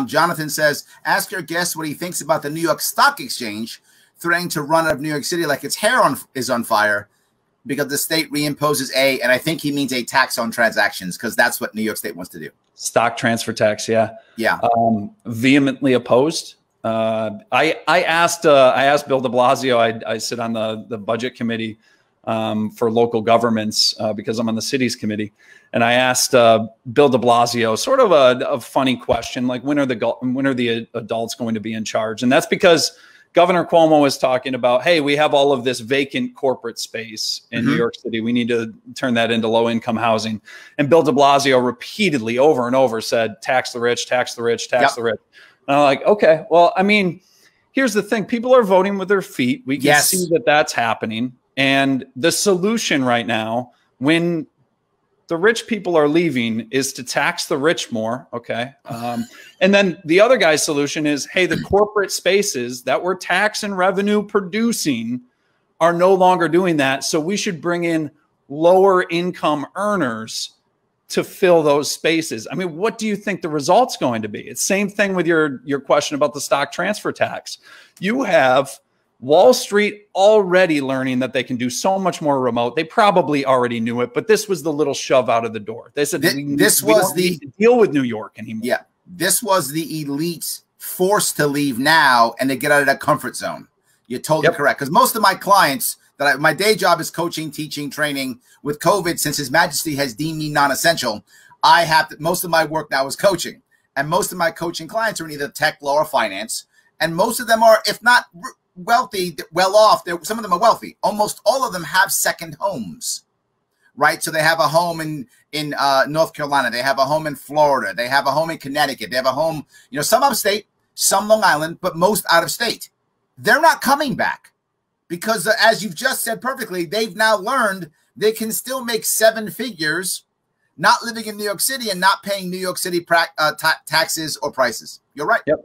Jonathan says, ask your guest what he thinks about the New York Stock Exchange threatening to run out of New York City like its hair is on fire because the state reimposes and I think he means a tax on transactions, because that's what New York State wants to do. Stock transfer tax, yeah. Yeah. Vehemently opposed. I asked Bill de Blasio, I sit on the budget committee for local governments because I'm on the cities committee. And I asked Bill de Blasio sort of a funny question, like when are the adults going to be in charge? And that's because Governor Cuomo is talking about, hey, we have all of this vacant corporate space in New York City. We need to turn that into low-income housing. And Bill de Blasio repeatedly over and over said, tax the rich, tax the rich, tax the rich. And I'm like, okay, well, I mean, here's the thing. People are voting with their feet. We can see that that's happening. And the solution right now, when the rich people are leaving, is to tax the rich more. Okay. And then the other guy's solution is, hey, the corporate spaces that were tax and revenue producing are no longer doing that. So we should bring in lower income earners to fill those spaces. I mean, what do you think the result's going to be? It's same thing with your question about the stock transfer tax. You have Wall Street already learning that they can do so much more remote. They probably already knew it, but this was the little shove out of the door. They said, we don't need to deal with New York anymore. Yeah, this was the elite forced to leave now and to get out of that comfort zone. You're totally correct. Because most of my clients, my day job is coaching, teaching, training. With COVID, since His Majesty has deemed me non-essential, most of my work now is coaching. And most of my coaching clients are in either tech, law, or finance. And most of them are, if not wealthy, well off. Some of them are wealthy. Almost all of them have second homes, right? So they have a home in North Carolina. They have a home in Florida. They have a home in Connecticut. They have a home, some upstate, some Long Island, but most out of state. They're not coming back because, as you've just said perfectly, they've now learned they can still make 7 figures not living in New York City and not paying New York City taxes or prices. You're right. Yep.